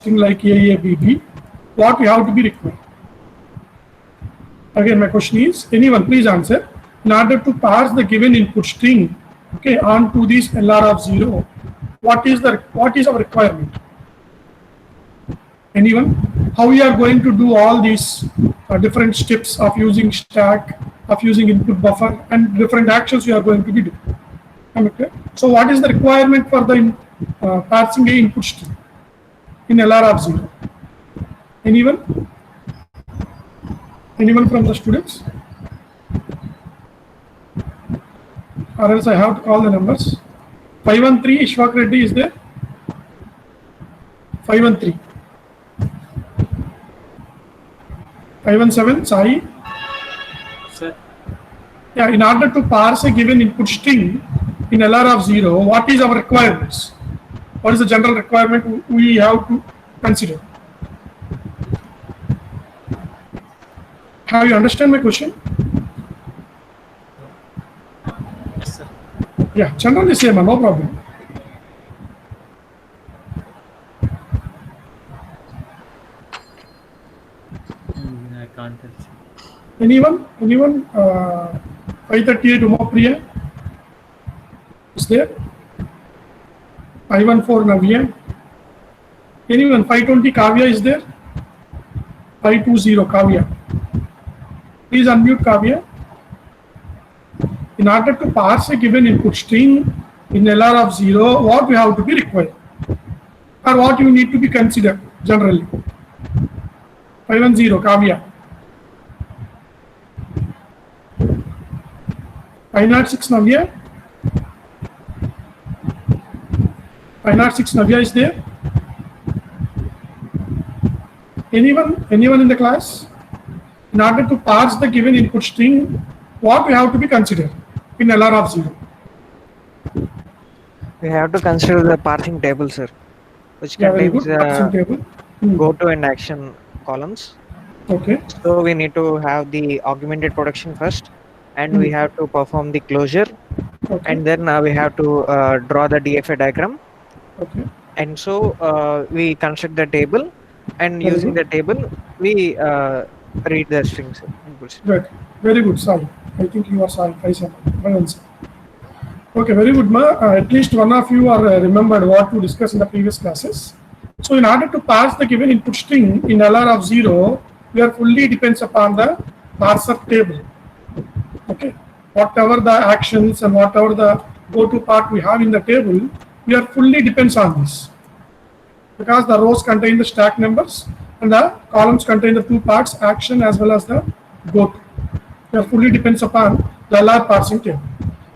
string like AABB, what we have to be required? Again, my question is, anyone please answer. In order to parse the given input string, okay, onto this LR of 0, what is our requirement? Anyone? How we are going to do all these different steps of using stack, of using input buffer, and different actions we are going to be doing? Okay. So what is the requirement for the parsing a input string in LR of 0? Anyone? Anyone from the students? Or else I have to call the numbers. 513, Ishwak Reddy is there? 513. 517, Sai? Sir. Yeah, in order to parse a given input string in LR of 0, what is our requirements? What is the general requirement we have to consider? Have you understand my question? Yes, sir. Yeah, generally same, no problem. I can't tell. Anyone? 538 Umapriya is there? 514 Navya. Anyone? 520 Kavya is there? 520 Kavya. Please unmute Kavya. In order to parse a given input string in LR of 0, what we have to be required? Or what you need to be considered generally? 510 Kavya. 506 Navya. 506 Navya is there? Anyone in the class? In order to parse the given input string, what we have to be considered in LR of 0? We have to consider the parsing table, sir, which contains Parsing table. go to and action columns. Okay. So we need to have the augmented production first, and we have to perform the closure, Okay. and then we have to draw the DFA diagram. Okay. And so we construct the table, and Very using good. the table we read the strings. Good. Very good, Sai. I think you are Sai. Okay, very good, ma. At least one of you are remembered what to discuss in the previous classes. So in order to parse the given input string in LR of 0, we are fully depends upon the parser table. Okay. Whatever the actions and whatever the go-to part we have in the table, we are fully depends on this. Because the rows contain the stack numbers and the columns contain the two parts, action as well as the go-to. We are fully depends upon the LR parsing table.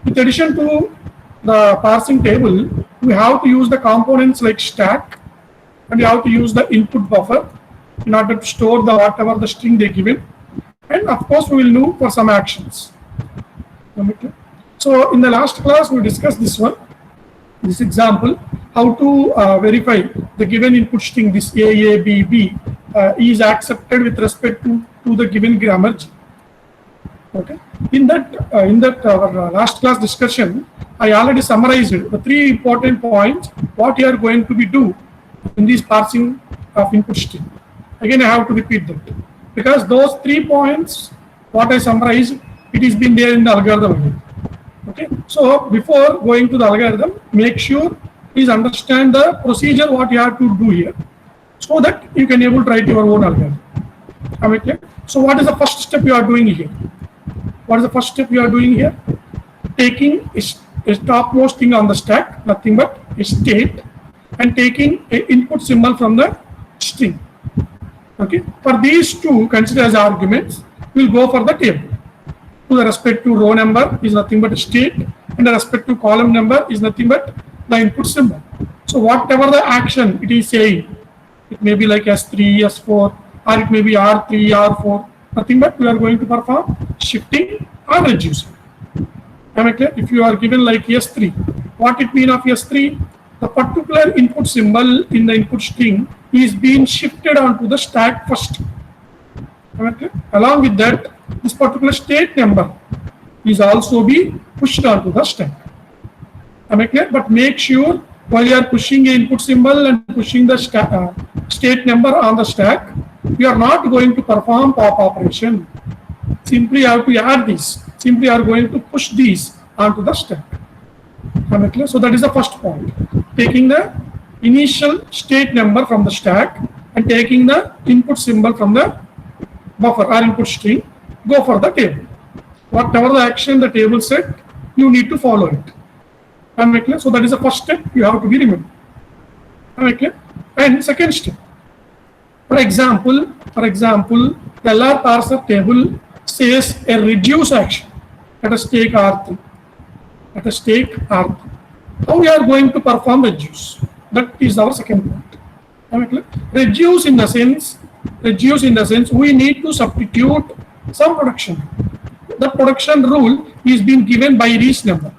In addition to the parsing table, we have to use the components like stack, and we have to use the input buffer in order to store the whatever the string they given, and of course we will do for some actions. Okay. So in the last class we discussed this example, how to verify the given input string, this AABB is accepted with respect to the given grammar G. Okay. In that our last class discussion, I already summarized the three important points what you are going to be do in this parsing of input string. Again, I have to repeat that because those 3 points what I summarized, it is been there in the algorithm again. Okay. So before going to the algorithm, make sure please understand the procedure what you have to do here, so that you can able to write your own algorithm. Okay. So what is the first step you are doing here? What is the first step you are doing here? Taking a topmost thing on the stack, nothing but a state, and taking a input symbol from the string. Okay. For these two, consider as arguments, we will go for the table. To the respective row number is nothing but a state, and the respective column number is nothing but the input symbol. So whatever the action it is saying, it may be like S3, S4, or it may be R3, R4, nothing but we are going to perform shifting or reducing. Am I clear? If you are given like S3, what it mean of S3? The particular input symbol in the input string is being shifted onto the stack first. Am I clear? Along with that, this particular state number is also be pushed onto the stack. Am I clear? But make sure while you are pushing a input symbol and pushing the state number on the stack, you are not going to perform pop operation. Simply you have to add these. Simply you are going to push these onto the stack. Am I clear? So that is the first point. Taking the initial state number from the stack and taking the input symbol from the buffer or input string, go for the table. Whatever the action the table set, you need to follow it. Am I clear? So that is the first step you have to be remembered. Am I clear? And second step. For example, the LR parser table says a reduce action at a stake R3. At a stake R3. How we are going to perform reduce? That is our second point. Am I clear? Reduce in the sense, we need to substitute some production. The production rule is being given by this number.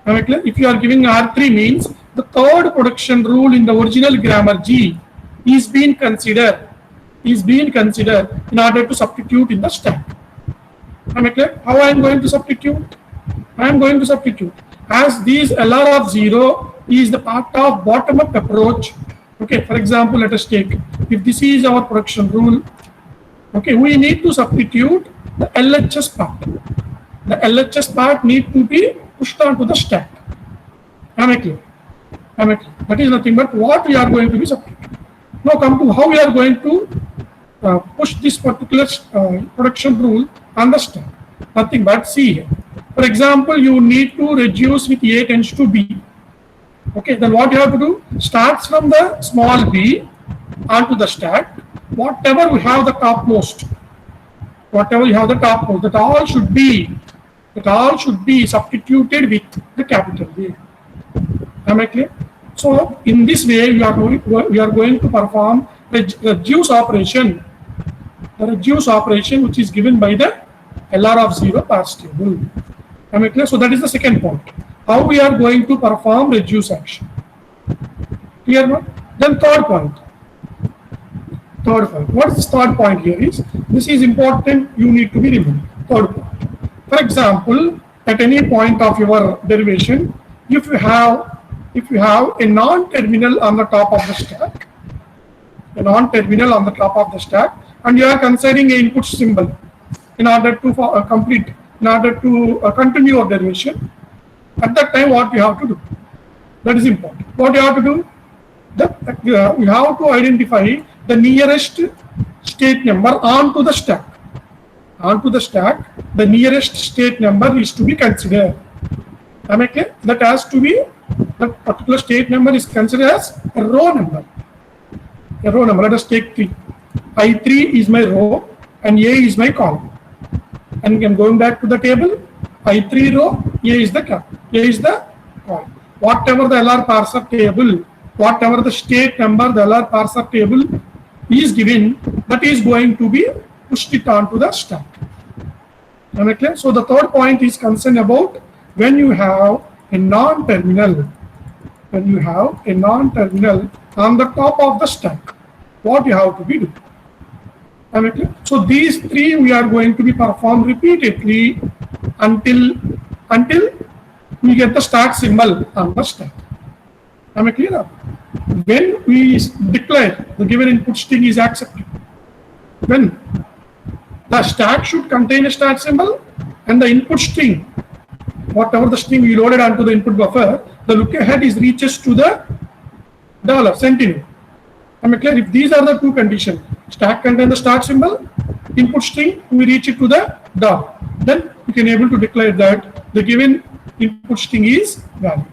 Am I clear? If you are giving R3 means the third production rule in the original grammar G is being considered in order to substitute in the stack. Am I clear? How I am going to substitute? I am going to substitute as these LR of 0 is the part of bottom-up approach. Okay, for example, let us take, if this is our production rule, okay, we need to substitute the LHS part. The LHS part need to be pushed onto the stack. Am I clear? Am I clear? That is nothing but what we are going to be substituting. Now come to how we are going to push this particular production rule on the stack. Nothing but see here. For example, you need to reduce with A tends to B. Okay, then what you have to do? Starts from the small b onto the stack. Whatever we have the topmost, that all should be substituted with the capital A. Am I clear? So in this way, we are going to perform reduce operation. The reduce operation which is given by the LR of 0 parse table. Am I clear? So that is the second point. How we are going to perform reduce action. Clear now? Then third point. What is the third point here is, this is important, you need to be remembered. Third point. For example, at any point of your derivation, if you have a non-terminal on the top of the stack, and you are considering an input symbol in order to continue your derivation, at that time what you have to do? That is important. What you have to do? You have to identify the nearest state number onto the stack. The nearest state number is to be considered. Am I clear? That particular state number is considered as a row number. Let us take 3. I3 is my row and A is my column. And again, going back to the table, I3 row, A is the column. Whatever the LR parser table, whatever the state number the LR parser table is given, that is going to be pushed it onto the stack. Am I clear? So the third point is concerned about when you have a non-terminal on the top of the stack, what you have to be doing. Am I clear? So these three we are going to be performed repeatedly until we get the start symbol on the stack. Am I clear? When we declare the given input string is accepted, when the stack should contain a start symbol and the input string, whatever the string we loaded onto the input buffer, the look ahead is reaches to the $sentinel. Am I clear? If these are the two conditions, stack contain the start symbol, input string, we reach it to the $, then we can able to declare that the given input string is valid.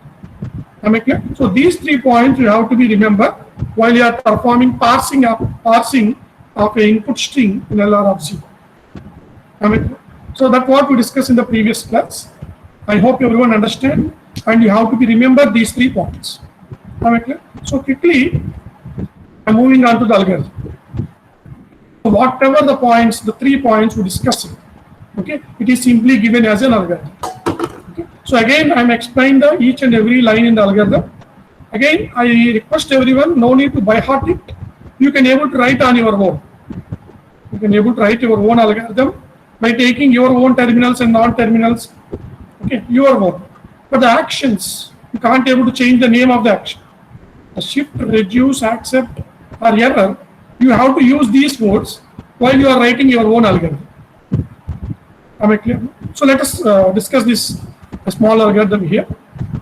Am I clear? So these 3 points you have to be remembered while you are performing parsing of an input string in LR of 0. Am I clear? So that's what we discussed in the previous class. I hope everyone understand, and you have to be remember these 3 points. Am I clear? So quickly, I'm moving on to the algorithm. So whatever the points, the 3 points we discussed, okay, it is simply given as an algorithm. Okay. So again, I'm explaining each and every line in the algorithm. Again, I request everyone, no need to by heart it. You can able to write on your own. You can able to write your own algorithm by taking your own terminals and non-terminals. Okay, your own. But the actions You can't able to change the name of the action. The shift, reduce, accept, or error, you have to use these words while you are writing your own algorithm. Am I clear? So let us discuss this a small algorithm here.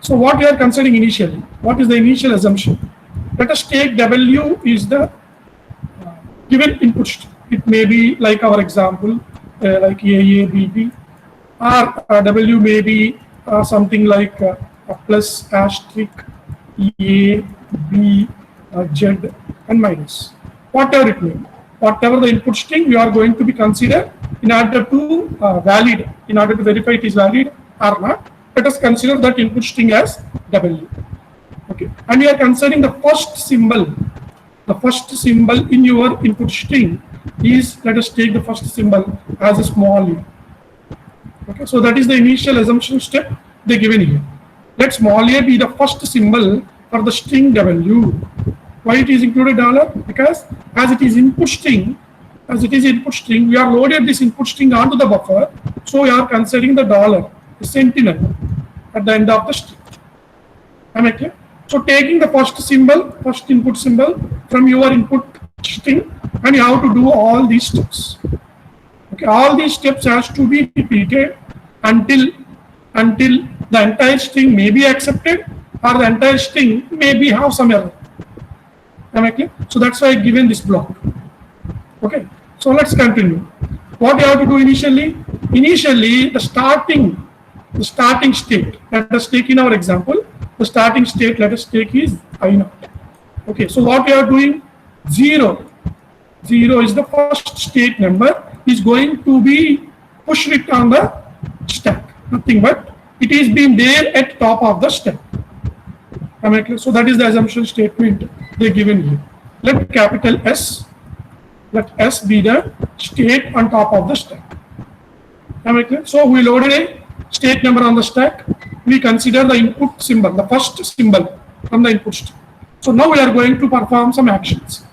So what we are considering initially, what is the initial assumption? Let us take W is the given input string. It may be like our example, like A, B, B, or W may be something like a plus, asterisk, A, B, Z, and minus. Whatever it may be. Whatever the input string, we are going to be considered in order to valid, in order to verify it is valid or not. Let us consider that input string as W. Okay, and we are considering the first symbol. The first symbol in your input string is, let us take the first symbol as a small a. Okay, so that is the initial assumption step they given here. Let small a be the first symbol for the string W. Why it is included dollar? Because as it is input string, we are loaded this input string onto the buffer. So we are considering the dollar, the sentinel at the end of the string. Am I clear? So taking the first symbol, first input symbol from your input string, and you have to do all these steps. Okay, all these steps has to be repeated until the entire string may be accepted or the entire string may be have some error. Am I clear? So that's why I given this block. Okay, so let's continue. What you have to do initially? Initially, the starting state. Let us take in our example. The starting state, let us take is I0. Okay, so what we are doing? 0. 0 is the first state number, is going to be pushed it on the stack. Nothing but it is being there at top of the stack. Am I clear? So that is the assumption statement they given here. Let capital S, let S be the state on top of the stack. Am I clear? So we loaded a state number on the stack. We consider the input symbol, the first symbol from the input string. So now we are going to perform some actions.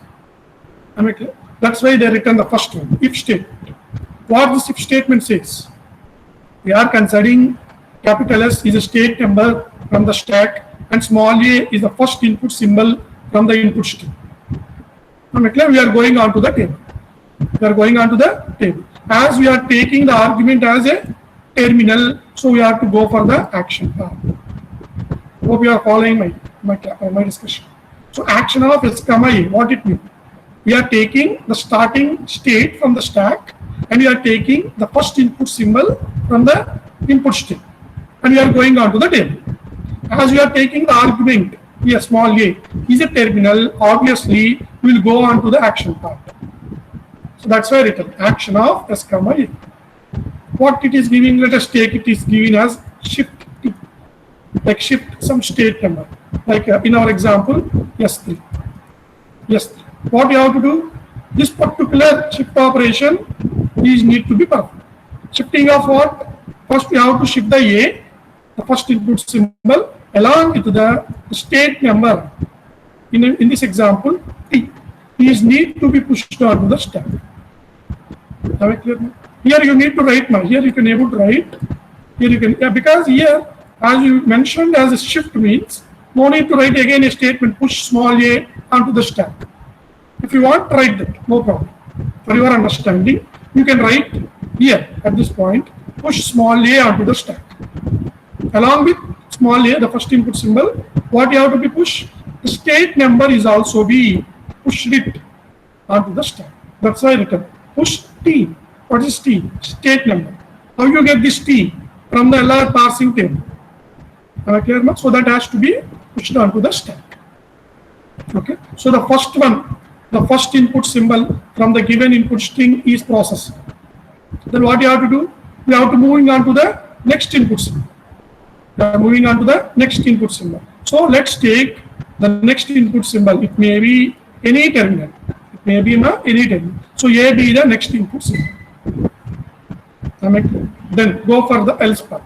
Am I clear? That's why they written the first one, if statement. What this if statement says? We are considering capital S is a state number from the stack and small a is the first input symbol from the input string. Am I clear? We are going on to the table. We are going on to the table. As we are taking the argument as a terminal, so we have to go for the action part. Hope you are following my discussion. So action of S, A, what it means? We are taking the starting state from the stack and we are taking the first input symbol from the input string and we are going on to the table. As we are taking the argument, here small a is a terminal, obviously we will go on to the action part. So that's why written action of S, A. What it is giving, let us take it is given as shift T, like shift some state number, like in our example, S3. S3. What you have to do? This particular shift operation is need to be performed. Shifting of what? First we have to shift the A, the first input symbol, along with the state number. In this example, T is need to be pushed onto the stack. Have I clear? Here you need to write now. Here you can able to write. Here you can, because here, as you mentioned, as a shift means, no need to write again a statement, push small a onto the stack. If you want, write that, no problem. For your understanding, you can write here at this point, push small a onto the stack. Along with small a, the first input symbol, what you have to be pushed? The state number is also be pushed it onto the stack. That's why written push T. What is T? State number. How you get this T? From the LR parsing table. Am I clear now? So that has to be pushed onto the stack. Okay. So the first one, the first input symbol from the given input string is processed. Then what you have to do? We have to moving on to the next input symbol. Moving on to the next input symbol. So let's take the next input symbol. It may be any terminal. It may be any terminal. So A be the next input symbol. Then go for the else part.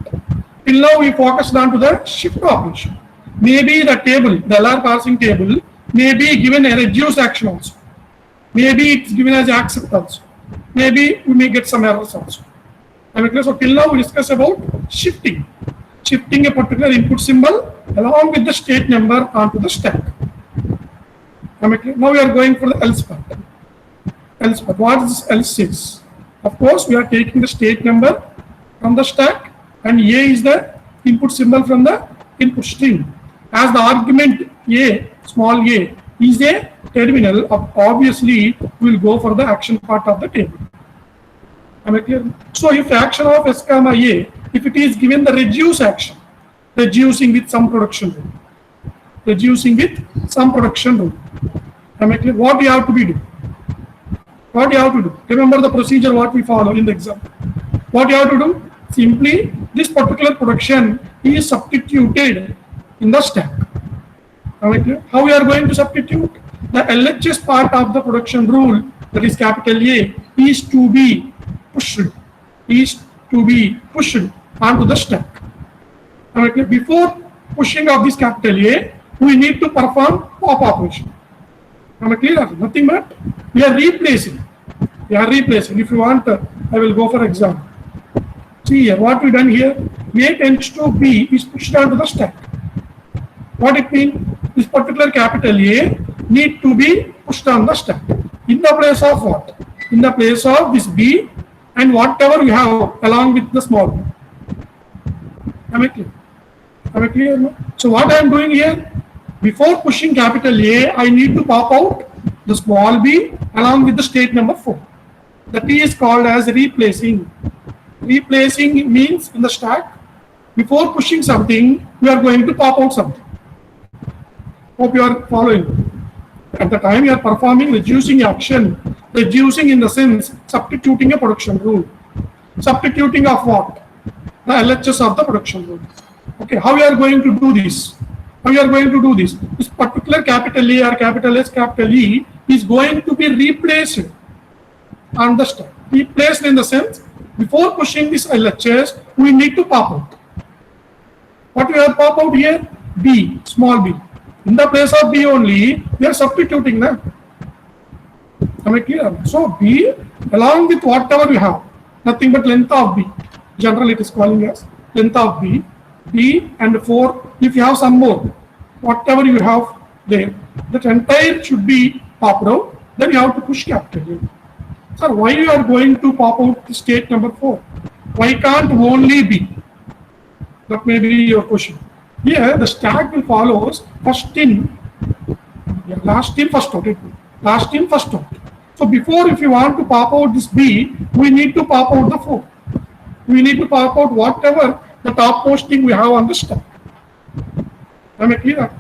Till now we focused on to the shift operation. Maybe the table, the LR parsing table, may be given a reduce action also. Maybe it's given as accept also. Maybe we may get some errors also. So till now we discussed about shifting. shifting a particular input symbol along with the state number onto the stack. Am I clear? Now we are going for the else part. Else part. What is this else is? Of course, we are taking the state number from the stack, and A is the input symbol from the input string. As the argument A, small a, is a terminal, obviously we will go for the action part of the table. Am I clear? So if action of S comma A, if it is given the reduce action, reducing with some production rule, reducing with some production rule. Am I clear? What you have to be do? What you have to do? Remember the procedure what we follow in the example. What you have to do? Simply this particular production is substituted in the stack. Am I clear? How we are going to substitute? The LHS part of the production rule, that is capital A, is to be pushed onto the stack. Am I clear? Before pushing of this capital A, we need to perform pop operation. Am I clear? Nothing but we are replacing. We are replacing. If you want, I will go for example. See here, what we done here, A tends to B is pushed onto the stack. What it means? This particular capital A need to be pushed on the stack. In the place of what? In the place of this B and whatever you have along with the small b. Am I clear? Am I clear? No? So what I am doing here, before pushing capital A, I need to pop out the small b along with the state number 4. That is called as replacing. Replacing means in the stack, before pushing something, we are going to pop out something. Hope you are following. At the time you are performing reducing action, reducing in the sense substituting a production rule. Substituting of what? The LHS of the production rule. Okay, how you are going to do this? How you are going to do this? This particular capital A or capital S, capital E is going to be replaced on the stack. Replaced in the sense, before pushing this LHS, we need to pop out. What we have pop out here? B, small b. In the place of B only, we are substituting them. Am I clear? So B, along with whatever we have, nothing but length of B. Generally it is calling as length of B. B and 4, if you have some more, whatever you have there, that entire should be popped out, then you have to push capital A. Sir, why you are going to pop out the state number 4? Why can't only B? That may be your question. Here the stack will follows first in, last in, first out. Last in, first out. So before, if you want to pop out this B, we need to pop out the 4. We need to pop out whatever the topmost thing we have on the stack. Am I clear?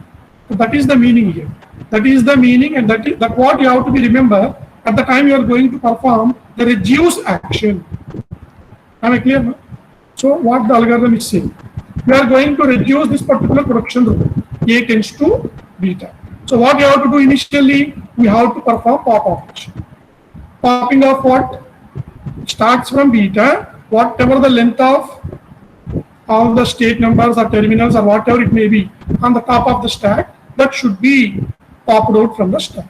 So that is the meaning here. That is the meaning, and that is what you have to be remember at the time you are going to perform the reduce action. Am I clear? So what the algorithm is saying? We are going to reduce this particular production rule. A tends to beta. So what you have to do initially, we have to perform pop operation. Popping of what? Starts from beta, whatever the length of all the state numbers or terminals or whatever it may be on the top of the stack, that should be popped out from the stack.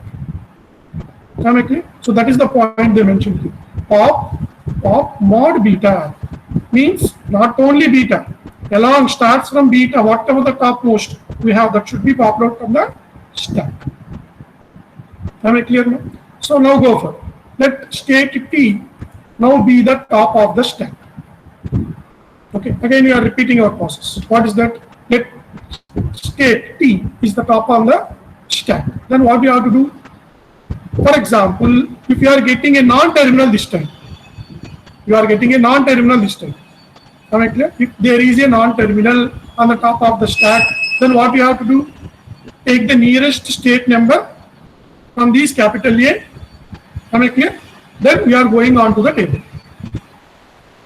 Am I clear? So that is the point they mentioned here. Pop mod beta means not only beta, along starts from beta, whatever the topmost we have, that should be popped out from the stack. Am I clear now? So now go for, let state T now be the top of the stack. Okay, again we are repeating our process. What is that? Let state T is the top on the stack. Then what you have to do? For example, if you are getting a non-terminal this time, you are getting a non-terminal this time. Am I clear? If there is a non-terminal on the top of the stack, then what you have to do? Take the nearest state number from these capital A. Am I clear? Then we are going on to the table.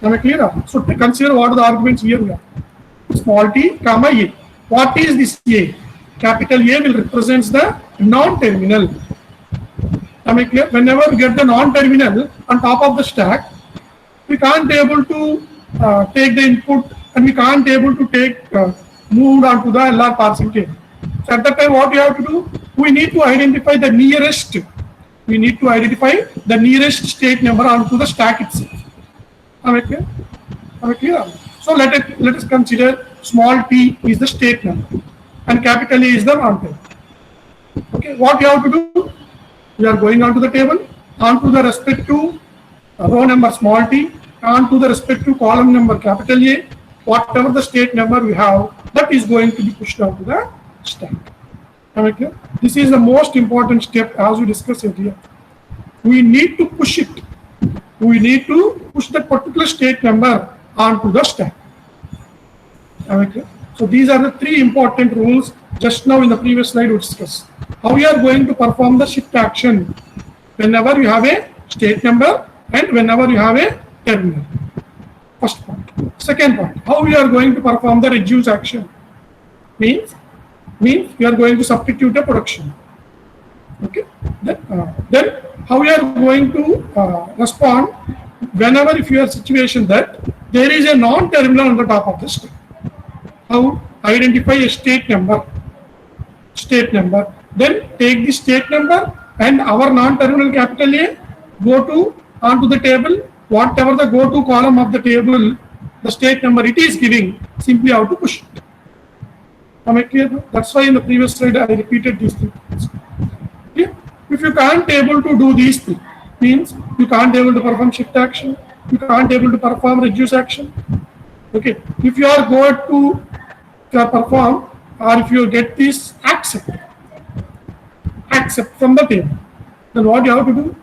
Am I clear? So consider what are the arguments here we have. Small t, comma A. What is this A? Capital A will represents the non-terminal. Am I clear? Whenever we get the non-terminal on top of the stack, we can't be able to take the input, and we can't be able to take moved onto the LR parsing table. So at that time, what we have to do? We need to identify the nearest. We need to identify the nearest state number onto the stack itself. Am I clear? Am I clear? So let us consider small t is the state number, and capital A is the non-table. Okay, what you have to do? We are going on to the table, onto the respective row number small t, onto the respective column number capital A, whatever the state number we have, that is going to be pushed onto the stack. Okay? This is the most important step as we discussed earlier. We need to push it. We need to push that particular state number onto the stack. Okay? So these are the three important rules just now in the previous slide we discussed. How we are going to perform the shift action whenever you have a state number and whenever you have a terminal. First point. Second point, how we are going to perform the reduce action. Means we are going to substitute a production. Okay. Then how we are going to respond whenever if you are situation that there is a non-terminal on the top of the stack. How identify a state number. Then take the state number and our non-terminal capital A, go to onto the table, whatever the go-to column of the table, the state number it is giving, simply have to push it. Am I clear? That's why in the previous slide I repeated these things. Okay? If you can't able to do these things, means you can't able to perform shift action, you can't able to perform reduce action. Okay, if you are going to perform, or if you get this accept from the table, then what you have to do?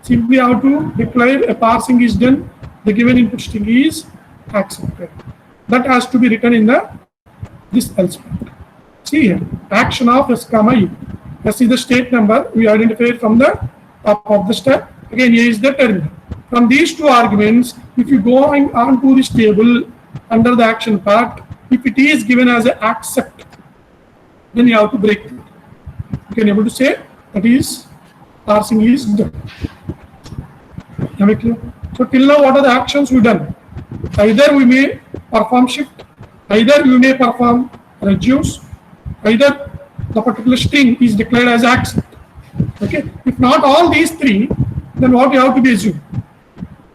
Simply have to declare a parsing is done, the given input string is accepted. That has to be written in this else part. See here, action of s comma u. S is the state number we identified from the top of the stack. Again, A is the terminal. From these two arguments, if you go on to this table under the action part, if it is given as an accept, then you have to break it. You can able to say that is parsing is done. Am I clear? So till now, what are the actions we done? Either we may perform shift, either we may perform reduce, either the particular string is declared as accept. Okay. If not all these three, then what you have to be assumed?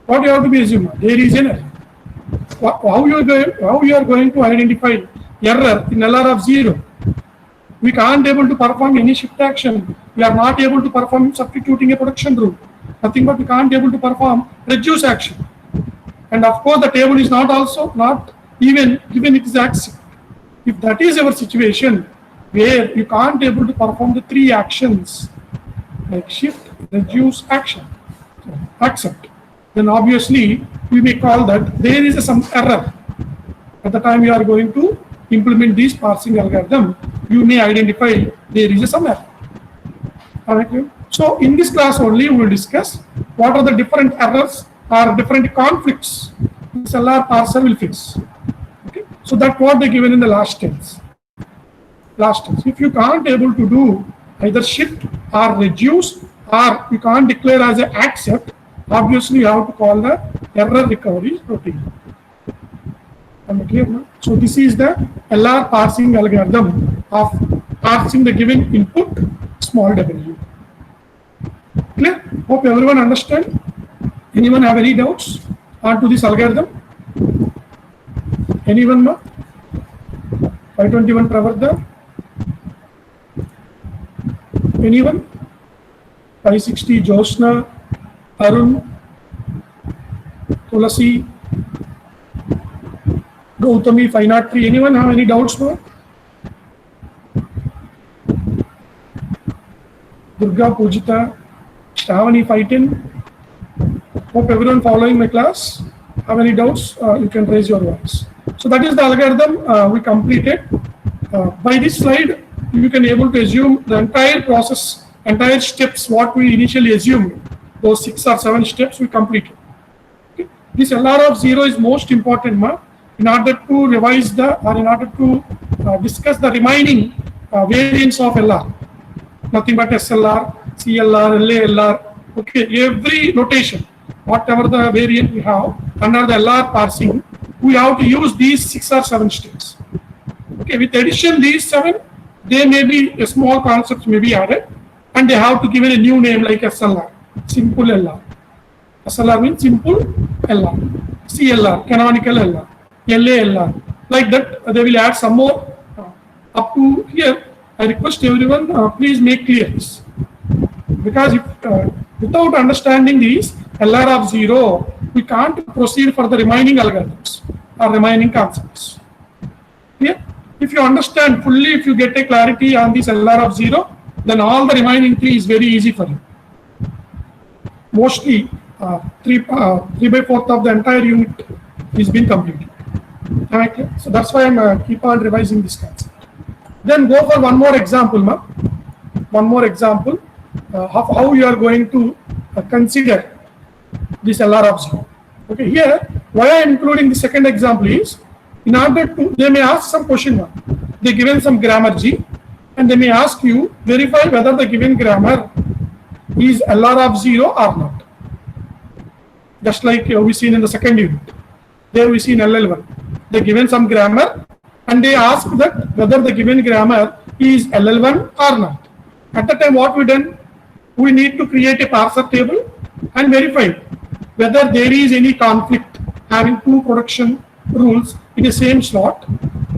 What you have to be assumed? There is an error. How you are going to identify error in LR of 0? We can't able to perform any shift action. We are not able to perform substituting a production rule. Nothing but we can't able to perform reduce action. And of course, the table is not even given it is accept. If that is our situation, where you can't able to perform the three actions like shift, reduce, action, accept, then obviously we may call that there is some error. At the time you are going to implement this parsing algorithm, you may identify there is some error. Alright. So in this class only we will discuss what are the different errors or different conflicts this LR parser will face. Okay. So that's what they given in the last tense. If you can't able to do either shift or reduce, or you can't declare as an accept, obviously you have to call the error recovery routine. Am I clear now? So this is the LR parsing algorithm of parsing the given input small w. Clear? Hope everyone understand. Anyone have any doubts onto this algorithm? Anyone ma? 521 Pravardha? Anyone? 560 Josna, Arun, Tulasi, Gautami, 503. Anyone have any doubts more? Durga, Pujita, Shravani, 510. Hope everyone following my class. Have any doubts? You can raise your voice. So that is the algorithm we completed. By this slide, you can able to assume the entire process, entire steps what we initially assumed, those 6 or 7 steps we completed. Okay. This LR of 0 is most important in order to revise or in order to discuss the remaining variants of LR. Nothing but SLR, CLR, LALR. Okay, every notation, whatever the variant we have under the LR parsing, we have to use these 6 or 7 steps. Okay, with addition these 7, there may be a small concepts may be added, and they have to give it a new name like SLR, simple LR. SLR means simple LR, CLR, canonical LR, LALR, Like that, they will add some more up to here. I request everyone, please make clear this. Because if, without understanding these LR of 0, we can't proceed for the remaining algorithms or remaining concepts. Clear? If you understand fully, if you get a clarity on this LR of 0, then all the remaining 3 is very easy for you. Mostly 3 by 4th of the entire unit is being completed. Okay? So that's why I'm keep on revising this concept. Then go for one more example, ma. One more example of how you are going to consider this LR of 0. Okay, here why I am including the second example is, in order to, they may ask some question mark. They given some grammar G, and they may ask you verify whether the given grammar is LR of 0 or not. Just like we seen in the second unit. There we see in LL1. They given some grammar and they ask that whether the given grammar is LL1 or not. At the time what we done? We need to create a parser table and verify whether there is any conflict having 2 production rules in the same slot.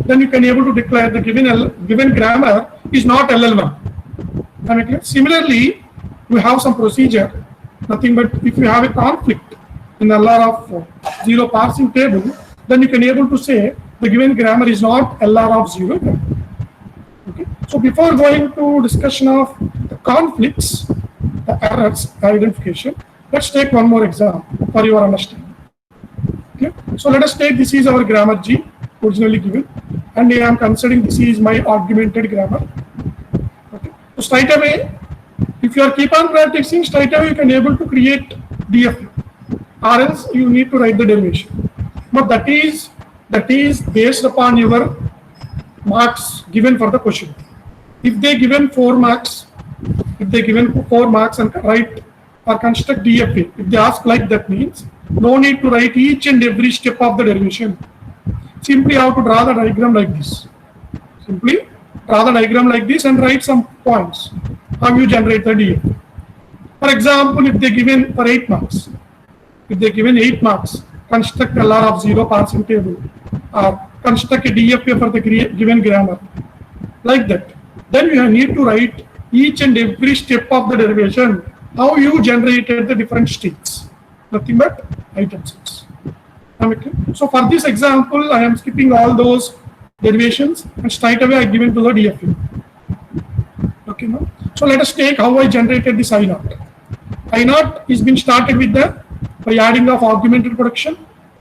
Then you can able to declare the given grammar is not LL1. Similarly, we have some procedure, nothing but if you have a conflict in the LR of 0 parsing table, then you can able to say the given grammar is not LR of 0. Okay. So before going to discussion of the conflicts, the errors identification, let's take one more example for your understanding. Okay. So let us take this is our grammar G originally given, and I am considering this is my augmented grammar. Okay. So straight away, if you are keep on practicing, straight away you can able to create DFU, or else you need to write the derivation. But that is based upon your marks given for the question. If they given 4 marks, and write or construct DFA, if they ask like that, means no need to write each and every step of the derivation. Simply have to draw the diagram like this. Simply draw the diagram like this and write some points. How you generate the DFA. For example, if they given for 8 marks, construct LR of 0 parsing table, or construct a DFA for the given grammar, like that. Then you need to write each and every step of the derivation, how you generated the different states, nothing but item sets. Okay. So for this example, I am skipping all those derivations and straight away I give it to the DFA. Okay, now. So let us take how I generated this I0. I0 is been started with by adding of augmented production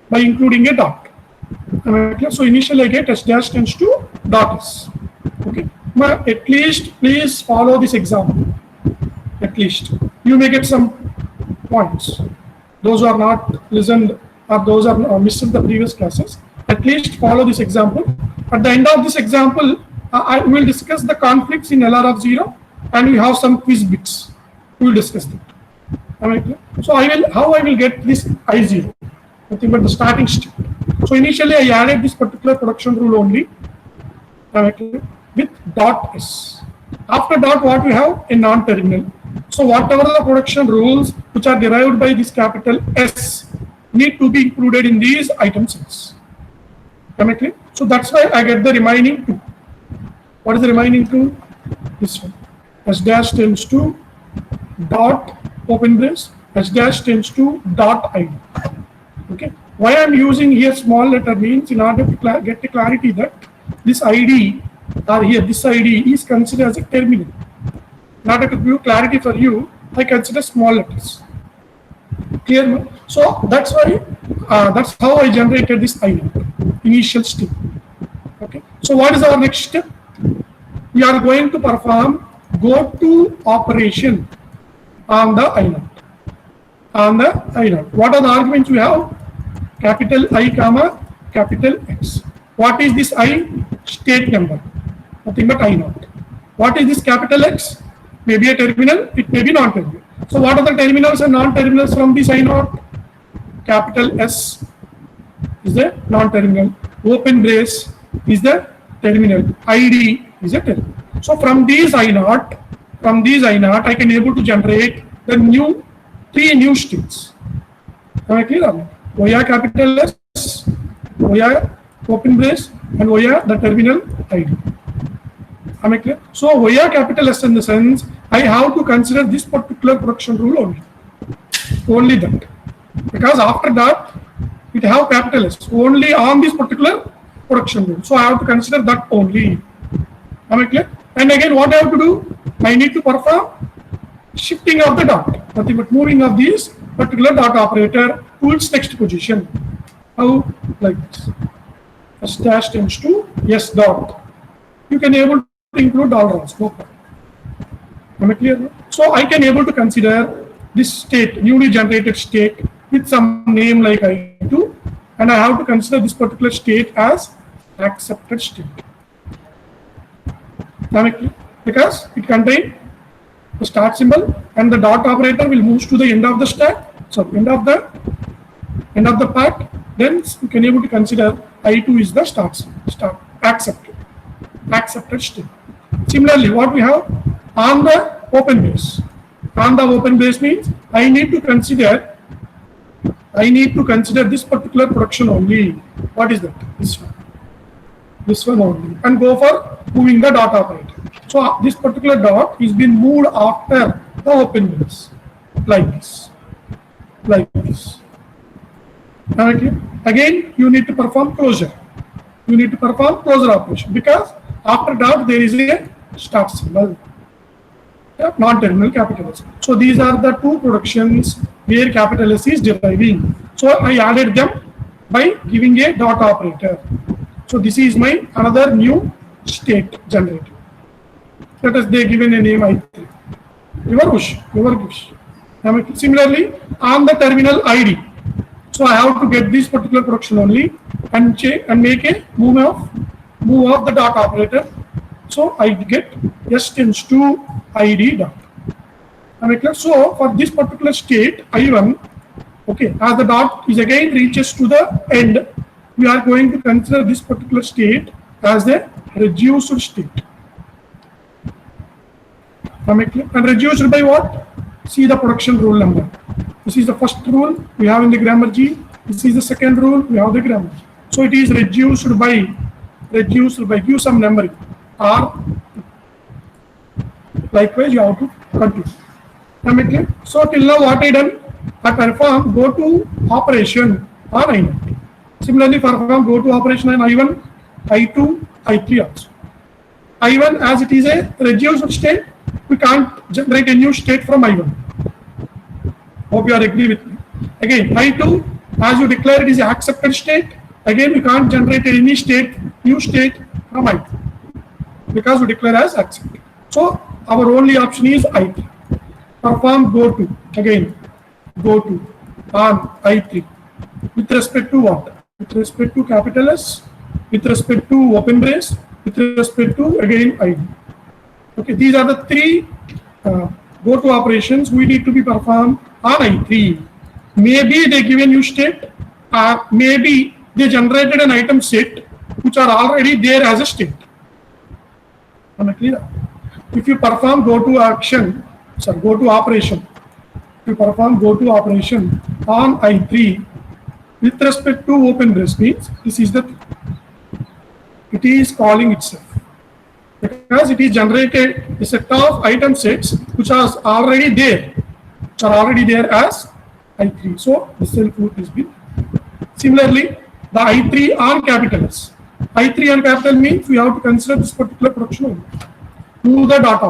by including a dot. Okay. So initially I get S dash tends to dot S. Okay. Now at least please follow this example. At least you may get some points. Those who are not listened or those are missed the previous classes, at least follow this example. At the end of this example, I will discuss the conflicts in LR of 0, and we have some quiz bits. We will discuss that. So how I will get this I0, nothing but the starting step. So initially I added this particular production rule only with dot S. After dot, what we have? A non-terminal. So whatever the production rules which are derived by this capital S need to be included in these item sets. So that's why I get the remaining 2. What is the remaining 2? This one. S dash tends to dot open brace, S dash tends to dot ID. Okay. Why I am using here small letter means in order to get the clarity that this ID or here this ID is considered as a terminal. In order to give clarity for you, I consider small letters. Clear? So that's why that's how I generated this ID initial step. Okay. So what is our next step? We are going to perform go to operation on the I0. What are the arguments we have? Capital I comma capital X. What is this I? State number. Nothing but I0. What is this capital X? Maybe a terminal, it may be non-terminal. So what are the terminals and non-terminals from this I0? Capital S is the non-terminal. Open brace is the terminal. ID is a terminal. So from these I0, I can able to generate the 3 new states. Am I clear? OI capital S, OI open brace, and via the terminal ID. Am I clear? So via capital S in the sense, I have to consider this particular production rule only. Only that. Because after that, it have capital S. Only on this particular production rule. So I have to consider that only. Am I clear? And again, what I have to do? I need to perform shifting of the dot. Nothing but moving of this particular dot operator to its next position. How? Like this. S dash tends to S dot. You can able to include dollar also. No problem. Am I clear? So I can able to consider this state, newly generated state with some name like I2, and I have to consider this particular state as accepted state. Am I clear? Because it contains the start symbol and the dot operator will move to the end of the stack, so end of the part. Then you can able to consider I2 is the start accepted state. Similarly, what we have on the open base. On the open base means I need to consider this particular production only. What is that? This one only, and go for moving the dot operator. So this particular dot is being moved after the open base, like this. Okay. Again, you need to perform closure. You need to perform closure operation because after dot there is a start symbol. Non-terminal capital S. So these are the two productions where capital S is deriving. So I added them by giving a dot operator. So this is my another new state generated. Let us they given a name I3. Your wish. Similarly, on the terminal ID. So I have to get this particular production only and make a move of the dot operator. So I get S tends to ID dot. So for this particular state I1, okay, as the dot is again reaches to the end, we are going to consider this particular state as the reduced state. And reduced by what? See the production rule number. This is the first rule we have in the grammar G. This is the second rule we have the grammar G. So it is reduced by give some number R. Likewise, you have to continue. So till now, what I done? I perform go to operation on I0. Similarly, perform go to operation on I1, I2, I3 also. I1 as it is a reduced state, we can't generate a new state from I1. Hope you are agree with me. Again, I2 as you declare it is an accepted state. Again, we can't generate any new state from I2 because we declare as accepted. So our only option is I3. Perform go to on I3 with respect to what? With respect to capital S, with respect to open brace, with respect to again ID. Okay, these are the three go to operations we need to be performed on I3. Maybe they give a new state, or maybe they generated an item set which are already there as a state. Am I clear? If you perform go to operation, if you perform go to operation on I3 with respect to open brace means this is the it is calling itself because it is generated a set of item sets which are already there as I3. So the self root is been. Similarly, the I3 on capital S. I3 on capital means we have to consider this particular production only. Move the dot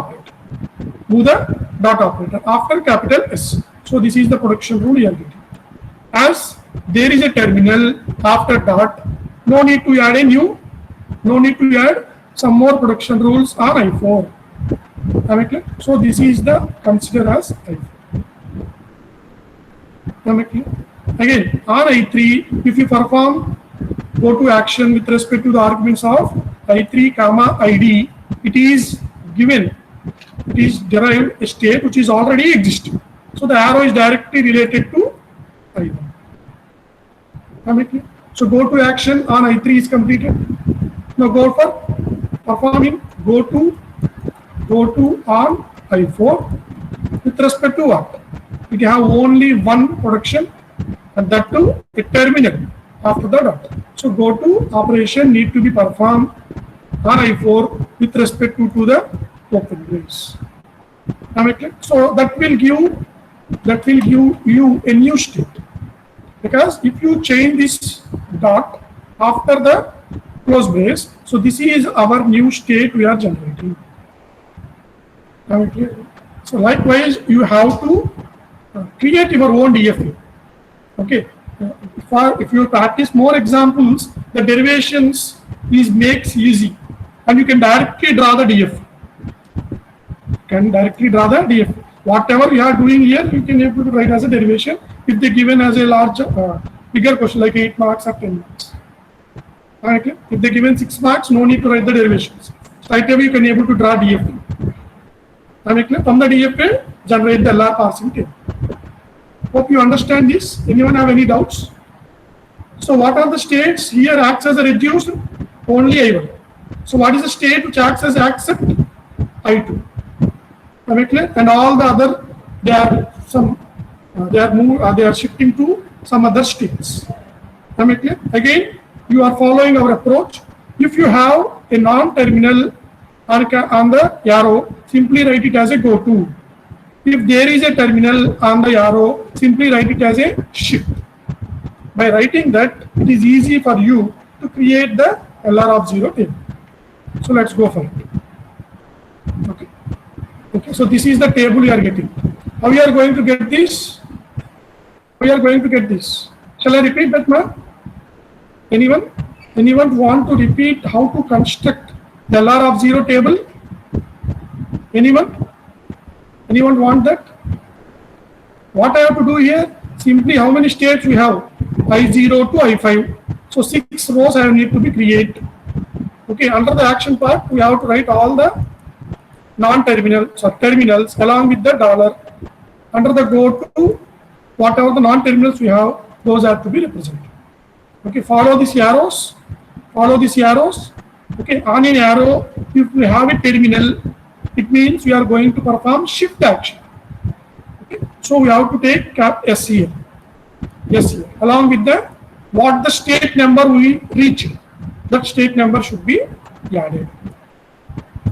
operator after capital S. So this is the production rule you are getting. As there is a terminal after dot, no need to add some more production rules on I4. Am I clear? So this is the consider as I4. Am I clear? Again, on I3, if you perform go to action with respect to the arguments of I3 comma ID, it is derived a state which is already existing. So the arrow is directly related to I1. Am I clear? So go to action on I3 is completed. Now go for performing go to on I4 with respect to what? It have only one production and that too a terminal after the dot. So go to operation need to be performed on I4 with respect to the open brace. So that will give you a new state, because if you change this dot after the close brace, so this is our new state we are generating. So likewise, you have to create your own DFA. Okay. If you practice more examples, the derivations makes easy, and you can directly draw the DFA. Whatever you are doing here, you can able to write as a derivation if they given as a large, bigger question like 8 marks or 10 marks. Okay. If they given 6 marks, no need to write the derivations. Straight away you can able to draw DFA. From the DFA, generate the LR parsing table. Hope you understand this. Anyone have any doubts? So what are the states here acts as a reduced? Only I1. So what is the state which acts as accept? I2. And all the other, they are shifting to some other states. Again, you are following our approach. If you have a non-terminal on the arrow, simply write it as a go to. If there is a terminal on the arrow, simply write it as a shift. By writing that, it is easy for you to create the LR of 0 table. So let's go for it. Okay, so this is the table you are getting. How we are going to get this? Shall I repeat that, ma'am? Anyone want to repeat how to construct the LR of 0 table? Anyone want that? What I have to do here? Simply how many states we have? I0 to I5. So 6 rows I need to be created. Okay, under the action part, we have to write all the non-terminals or terminals along with the dollar. Under the go to, whatever the non-terminals we have, those have to be represented. Okay, follow these arrows. Okay, on an arrow, if we have a terminal, it means we are going to perform shift action. Okay, so we have to take cap S here. Along with what the state number we reach, that state number should be added.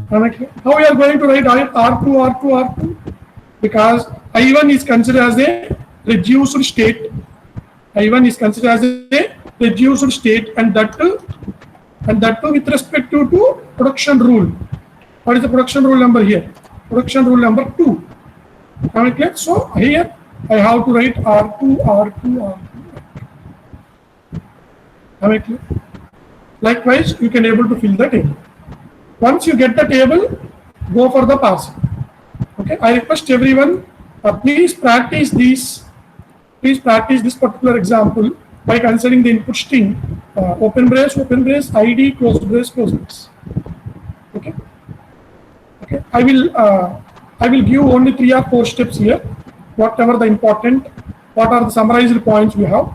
How we are going to write R2? Because I1 is considered as a reduced state. And that too with respect to production rule. What is the production rule number here? Production rule number 2. So here I have to write R2. Likewise, you can able to fill the table. Once you get the table, go for the parsing. Okay, I request everyone, please practice this particular example by considering the input string, open brace, ID, close brace. Okay. I will give only 3 or 4 steps here. Whatever the important, what are the summarized points we have.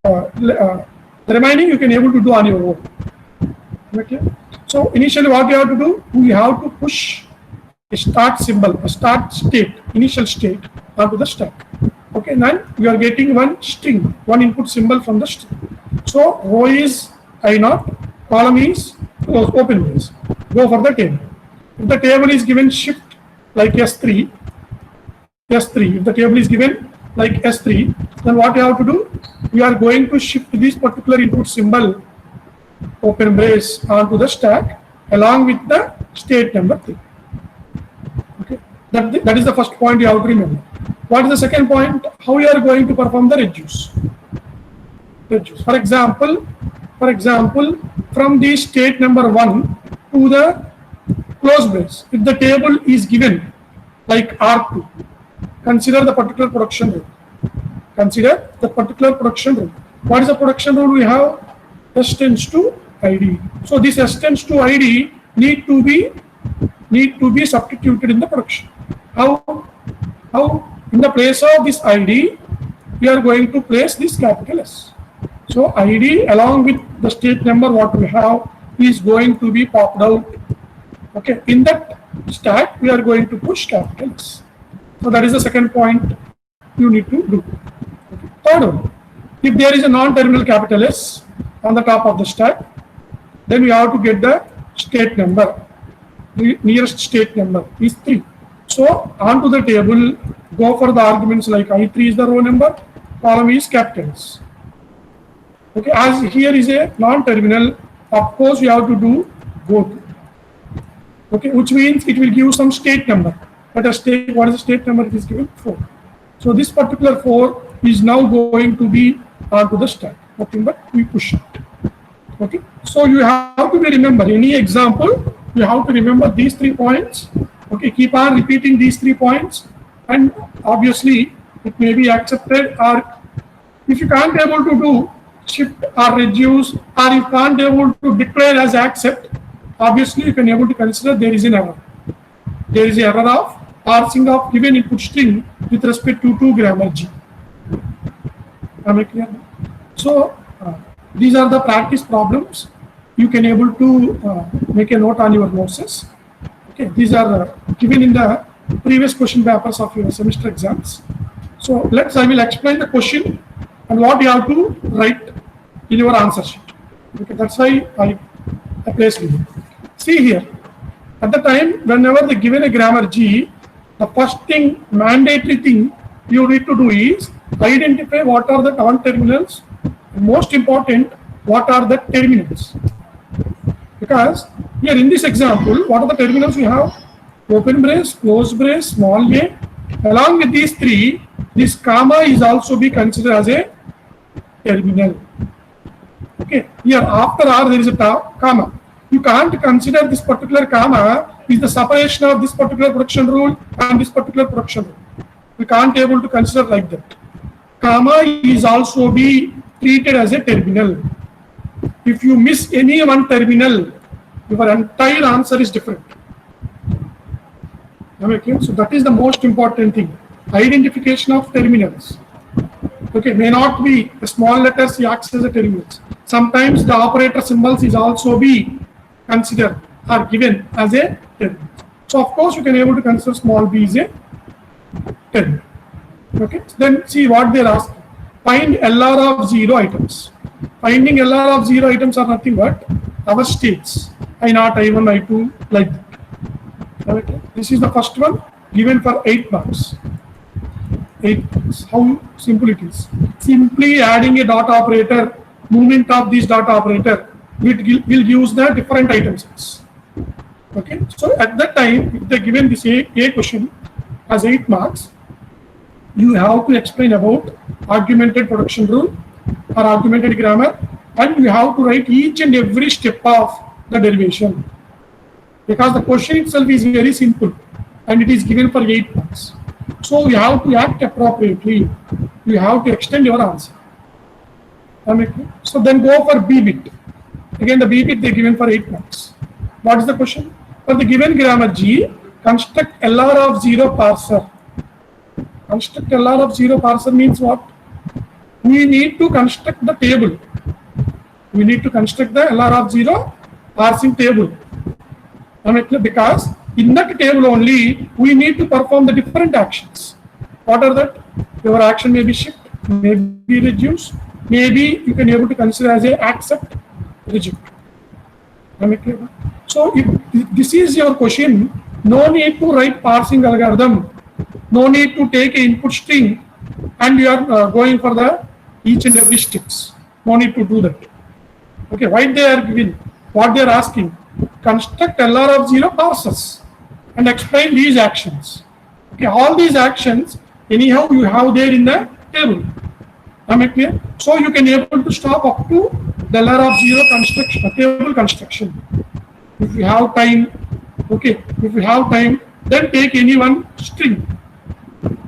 The remaining you can able to do on your own. Okay. So initially what you have to do, we have to push a start symbol, a start state, initial state onto the stack. Okay, now we are getting one string, one input symbol from the string. So row is I0, column is open brace. Go for the table. If the table is given shift like S3, if the table is given like S3, then what you have to do? We are going to shift this particular input symbol, open brace, onto the stack along with the state number 3. Okay, that is the first point you have to remember. What is the second point? How we are going to perform the reduce. For example, from the state number 1 to the close brace, if the table is given like R2, consider the particular production rule. What is the production rule we have? S tends to ID. So this S tends to ID need to be substituted in the production. How? In the place of this ID, we are going to place this capital S. So ID along with the state number what we have is going to be popped out. Okay, in that stack we are going to push capital S. So that is the second point you need to do. Okay. Third one, if there is a non-terminal capital S, on the top of the stack. Then we have to get the state number. The nearest state number is 3. So onto the table, go for the arguments like I3 is the row number, column is captains. Okay, as here is a non-terminal, of course we have to do go to. Okay, which means it will give some state number. But a state, what is the state number? It is given 4. So this particular 4 is now going to be onto the stack. Nothing but we push it. Okay, so you have to remember any example, you have to remember these 3 points. Okay, keep on repeating these 3 points, and obviously it may be accepted, or if you can't able to do shift or reduce, or you can't able to declare as accept, obviously you can able to consider there is an error. There is an error of parsing of given input string with respect to grammar G. Am I clear? So these are the practice problems. You can able to make a note on your notes. Okay, these are given in the previous question papers of your semester exams. So I will explain the question and what you have to write in your answer sheet. Okay, that's why I placed it. See here, at the time whenever they given a grammar G, the first thing, mandatory thing you need to do is identify what are the non-terminals. Most important, what are the terminals? Because here in this example, what are the terminals we have? Open brace, close brace, small a. Along with these 3, this comma is also be considered as a terminal. Okay, here after R there is a comma. You can't consider this particular comma is the separation of this particular production rule and this particular production rule. We can't able to consider like that. Comma is also be treated as a terminal. If you miss any one terminal, your entire answer is different. Okay, so that is the most important thing. Identification of terminals. Okay, may not be the small letters acts as a terminals. Sometimes the operator symbols is also be considered or given as a terminal. So of course you can able to consider small b is a terminal. Okay, then see what they ask. Find LR of 0 items. Finding LR of 0 items are nothing but our states. I0, I1, I2, like that. Okay. This is the first one given for 8 marks. 8 marks. How simple it is. Simply adding a dot operator, movement of this dot operator will use the different item sets. Okay. So at that time, if they given this A question as 8 marks, you have to explain about augmented production rule or augmented grammar, and you have to write each and every step of the derivation, because the question itself is very simple and it is given for 8 marks. So you have to act appropriately. You have to extend your answer. So then go for B bit. Again, the B bit they given for 8 marks. What is the question? For the given grammar G, construct LR of 0 parser. Construct LR of 0 parser means what? We need to construct the table. We need to construct the LR of 0 parsing table. Because in that table only, we need to perform the different actions. What are that? Your action may be shift, may be reduce, maybe you can able to consider as a accept, reject. So if this is your question, no need to write parsing algorithm, no need to take an input string and you are going for the each and every steps. No need to do that. Okay, why they are giving? What they are asking? Construct LR of 0 parsers and explain these actions. Okay, all these actions anyhow you have there in the table. Am I clear? So you can able to stop up to the LR of 0 construction, table construction. If you have time, okay, if you have time, then take any one string.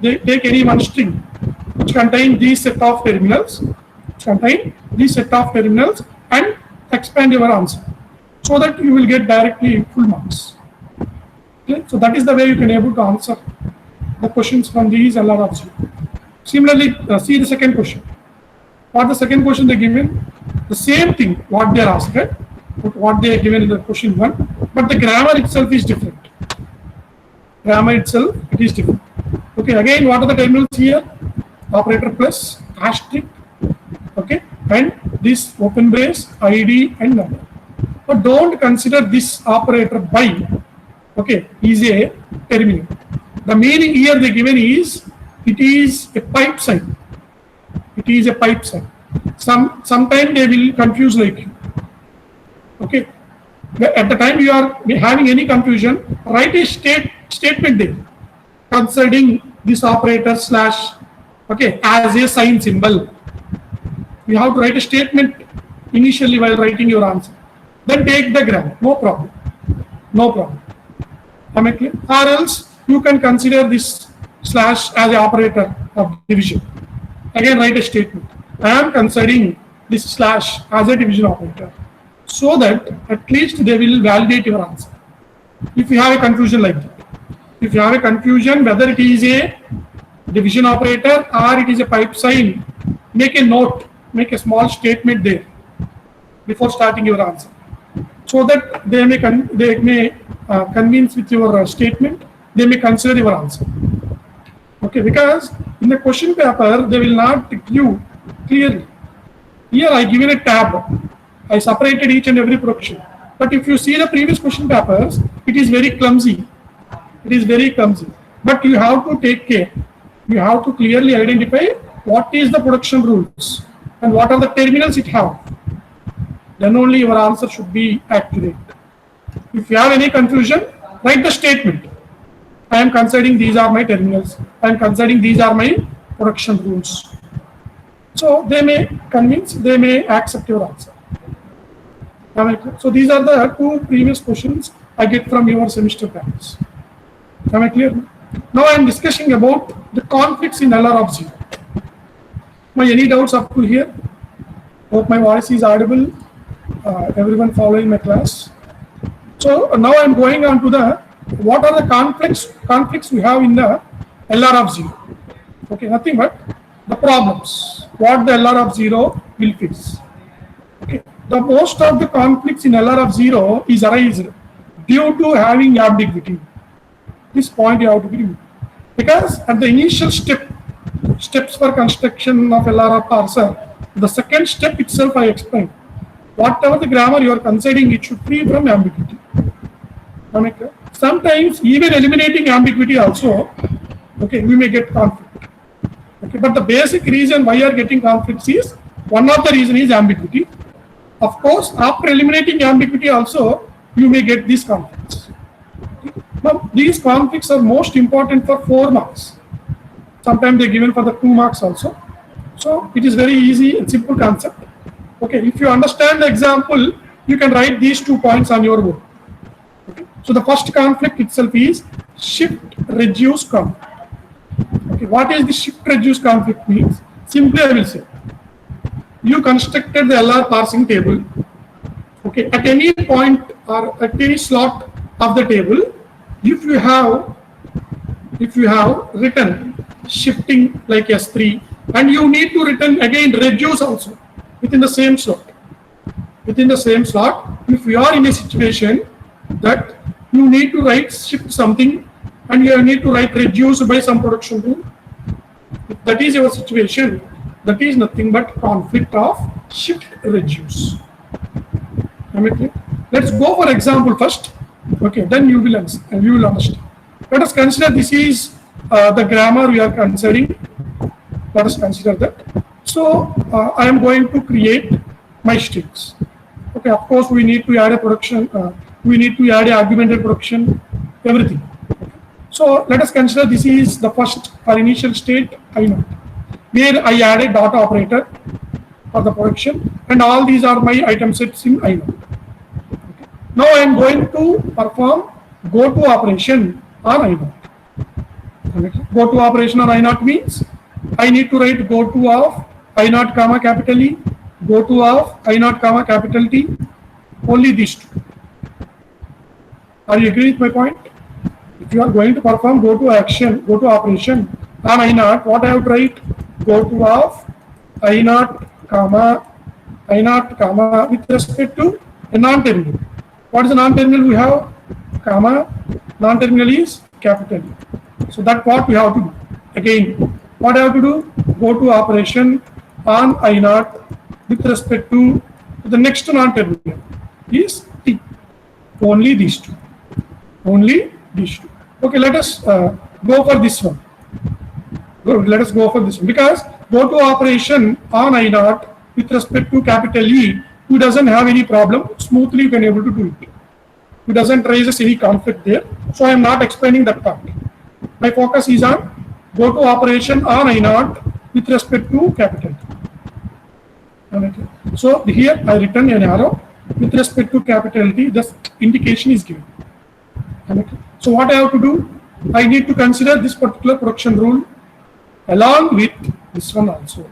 Take any one string which contain these set of terminals, and expand your answer, so that you will get directly full marks. Okay? So that is the way you can able to answer the questions from these LR of 0. Similarly, see the second question. What the second question they given? The same thing what they are asked, right? What they are given in the question 1, but the grammar itself is different. Grammar itself it is different. Okay, again what are the terminals here? Operator plus, asterisk, okay, and this open brace, ID and number. But don't consider this operator by, okay, is a terminal. The meaning here they given is, it is a pipe sign. It is a pipe sign. Sometimes they will confuse like you. Okay. At the time you are having any confusion, write a statement there concerning this operator slash, okay, as a sign symbol. You have to write a statement initially while writing your answer. Then take the grammar. No problem. No problem. Am I clear? Or else you can consider this slash as an operator of division. Again, write a statement. I am considering this slash as a division operator, so that at least they will validate your answer. If you have a confusion like that, if you have a confusion whether it is a division operator or it is a pipe sign, make a note, make a small statement there before starting your answer, so that they may convince with your statement, they may consider your answer. Okay, because in the question paper they will not give clearly. Here I given a tab. I separated each and every production. But if you see the previous question papers, it is very clumsy. It is very clumsy. But you have to take care. You have to clearly identify what is the production rules and what are the terminals it have. Then only your answer should be accurate. If you have any confusion, write the statement. I am considering these are my terminals. I am considering these are my production rules. So they may convince, they may accept your answer. So these are the two previous questions I get from your semester practice. Am I clear? Now I am discussing about the conflicts in LR of 0. Any doubts up to here? Hope my voice is audible. Everyone following my class. So now I am going on to the what are the conflicts we have in the LR of 0. Okay, nothing but the problems. What the LR of 0 will face. Okay. The most of the conflicts in LR of 0 is arised due to having ambiguity. This point you have to be, because at the initial steps for construction of LR parser, the second step itself I explained. Whatever the grammar you are considering, it should free from ambiguity. Sometimes even eliminating ambiguity also, okay, we may get conflict. Okay, but the basic reason why you are getting conflicts is, one of the reason is ambiguity. Of course, after eliminating ambiguity also, you may get these conflicts. Okay. Now, these conflicts are most important for 4 marks. Sometimes they are given for the 2 marks also. So it is very easy and simple concept. Okay, if you understand the example, you can write these 2 points on your board. Okay. So the first conflict itself is shift reduce conflict. Okay, what is the shift reduce conflict means? Simply I will say, you constructed the LR parsing table. Okay, at any point or at any slot of the table, if you have written shifting like S3, and you need to return again reduce also within the same slot. Within the same slot, if you are in a situation that you need to write shift something and you need to write reduce by some production rule, if that is your situation, that is nothing but conflict of shift reduce. Let's go for example first. Okay, then you will understand. Let us consider this is the grammar we are considering. Let us consider that. So I am going to create my strings. Okay, of course we need to add a production. We need to add a argumented production, everything. So let us consider this is the first or initial state I0, where I added dot operator for the production, and all these are my item sets in I0. Okay. Now I am going to perform go to operation on I0. Okay. Go to operation on I0 means I need to write go to of I0 comma capital E, go to of I0 comma capital T, only these 2. Are you agree with my point? If you are going to perform go to action, go to operation on I0, what I have to write? Go to of I0 comma with respect to a non-terminal. What is the non-terminal we have? Comma, non-terminal is capital E. So that's what we have to do. Again, what I have to do? Go to operation on I0 with respect to the next non-terminal is T. Only these two. Only these two. Okay, let us go for this one. Good, let us go for this one. Because go to operation on I naught with respect to capital E, who doesn't have any problem, smoothly you can able to do it. It doesn't raise any conflict there. So I am not explaining that part. My focus is on go to operation on I naught with respect to capital T. Okay. So here I written an arrow with respect to capital T, the indication is given. Okay. So what I have to do? I need to consider this particular production rule along with this one also.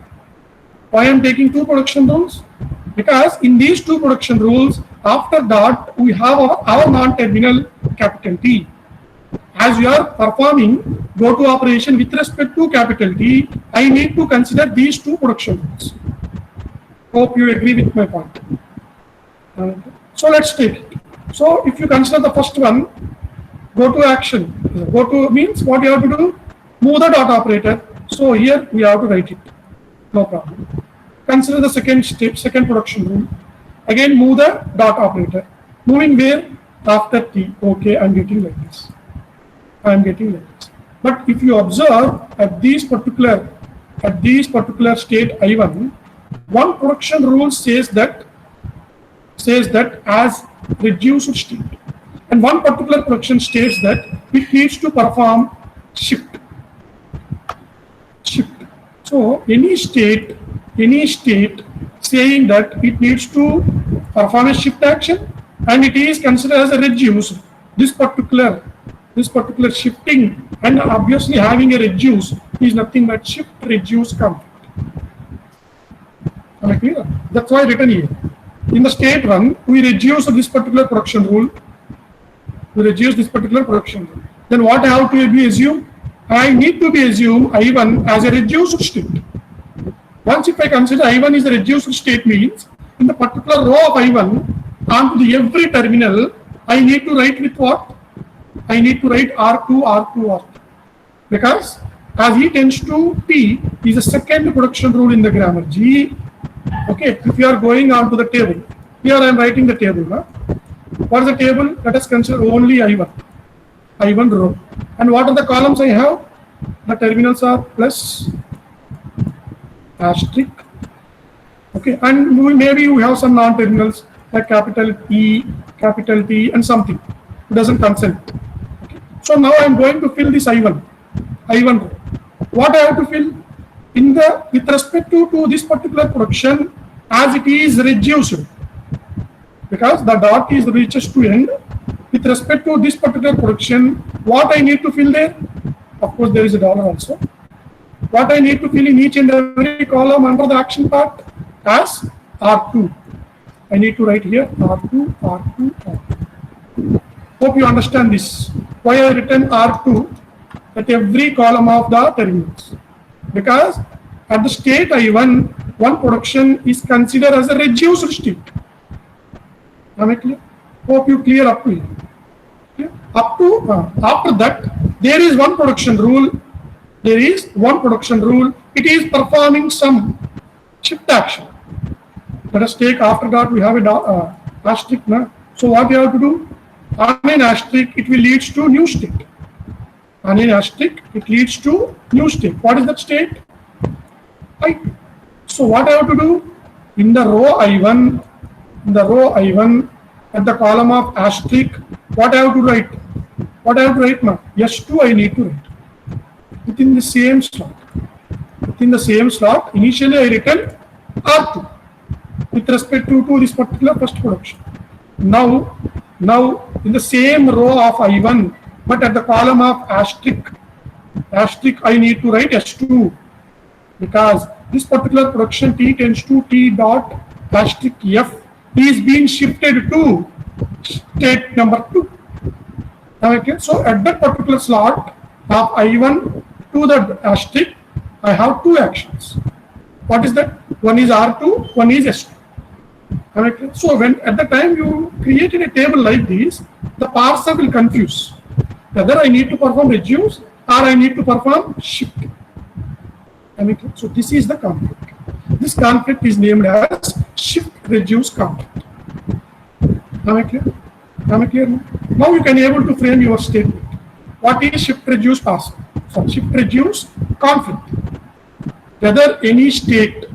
Why I am taking two production rules? Because in these two production rules, after that we have our non-terminal capital T. As we are performing go to operation with respect to capital T, I need to consider these two production rules. Hope you agree with my point. So let's take it. So if you consider the first one, go to action. Go to means what you have to do? Move the dot operator. So here we have to write it. No problem. Consider the second step, second production rule. Again move the dot operator. Moving where? After T. Okay, I'm getting like this. I'm getting like this. But if you observe at these particular state I1, one production rule says that as reduced state, and one particular production states that it needs to perform shift. So any state saying that it needs to perform a shift action and it is considered as a reduced, this particular shifting and obviously having a reduce is nothing but shift reduce conflict. Am I clear? That's why written here. In the state one, we reduce this particular production rule. Then what I have to be assumed? I need to be assumed I1 as a reduced state. Once if I consider I1 is a reduced state means in the particular row of I1 onto the every terminal, I need to write with what? I need to write R2. Because as E tends to P is a second production rule in the grammar. G. Okay, if you are going on to the table, here I am writing the table. Huh? What is the table? Let us consider only I1 row. And what are the columns I have? The terminals are plus, asterisk. Okay, and maybe we have some non-terminals like capital E, capital T, and something. It doesn't consent. Okay. So now I am going to fill this I1 row. What I have to fill? With respect to this particular production, as it is reduced, because the dot is reaches to end. With respect to this particular production, what I need to fill there? Of course, there is a dollar also. What I need to fill in each and every column under the action part as R2. I need to write here R2. Hope you understand this. Why I written R2 at every column of the terminals? Because at the state I1, one production is considered as a reduced state. Am I clear? Hope you clear up to here. Okay. After that, there is one production rule. It is performing some shift action. Let us take after that we have a asterisk. So what you have to do? On an asterisk, it will lead to new state. On an asterisk, it leads to new state. What is that state? I2. So what I have to do? In the row I1, at the column of asterisk, what I have to write? Now? S2 I need to write. Within the same slot, initially I written R2 with respect to this particular first production. Now in the same row of I1, but at the column of asterisk I need to write S2 because this particular production T tends to T dot asterisk F is being shifted to state number 2. Okay, so at that particular slot of I1 to the asterisk, I have two actions. What is that? One is R2, one is S2. Okay, so when at the time you created a table like this, the parser will confuse whether I need to perform reduce or I need to perform shift. Okay, so this is the conflict. This conflict is named as shift-reduce conflict. Am I clear? Am I clear? Now you can able to frame your statement. What is shift-reduce pass? So shift-reduce conflict. Whether any state,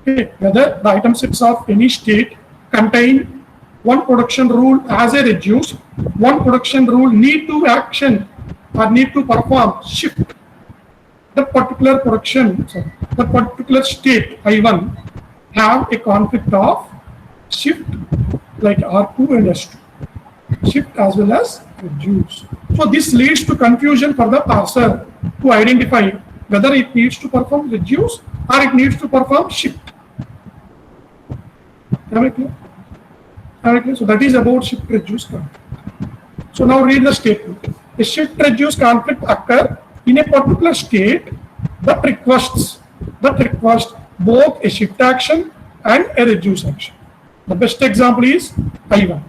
okay, whether the item sets of any state contain one production rule as a reduce, one production rule need to action or need to perform shift. The particular production, sorry, the particular state I1 have a conflict of shift like R2 and S2, shift as well as reduce. So this leads to confusion for the parser to identify whether it needs to perform reduce or it needs to perform shift. Am I clear? Am I clear? So that is about shift reduce conflict. So now read the statement. A shift reduce conflict occur in a particular state that requests both a shift action and a reduce action. The best example is I1.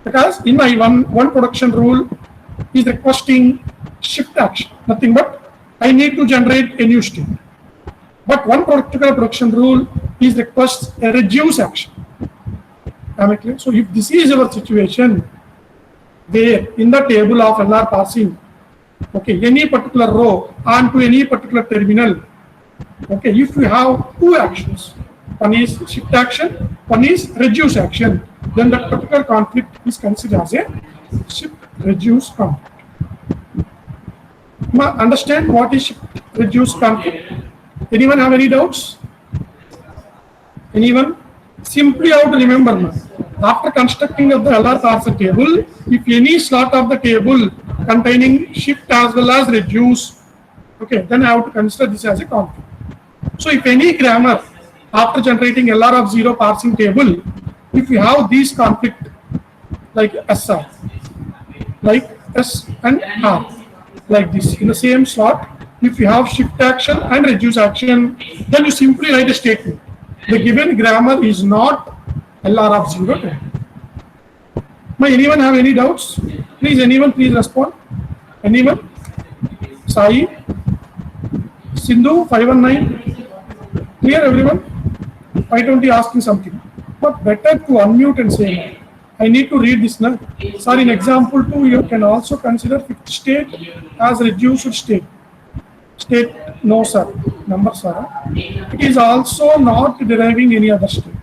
Because in I1, one production rule is requesting shift action, nothing but I need to generate a new state. But one particular production rule is requests a reduce action. Am I clear? So if this is our situation, where in the table of LR parsing, okay, any particular row onto any particular terminal, okay, if you have two actions, one is shift action, one is reduce action, then that particular conflict is considered as a shift reduce conflict. Understand what is shift reduce conflict? Anyone have any doubts? Anyone? Simply how to remember now. After constructing of the LR parser table, if any slot of the table containing shift as well as reduce, okay, then I have to consider this as a conflict. So if any grammar after generating LR of 0 parsing table, if you have these conflict like SR, like S and R, like this in the same slot, if you have shift action and reduce action, then you simply write a statement. The given grammar is not LR of 0. May anyone have any doubts? Please, anyone, please respond. Anyone? Sai, Sindhu, 519. Clear, everyone? 520 asking something. But better to unmute and say, I need to read this now. Sorry, in example 2, you can also consider fifth state as reduced state. State, no sir, number sir. It is also not deriving any other state.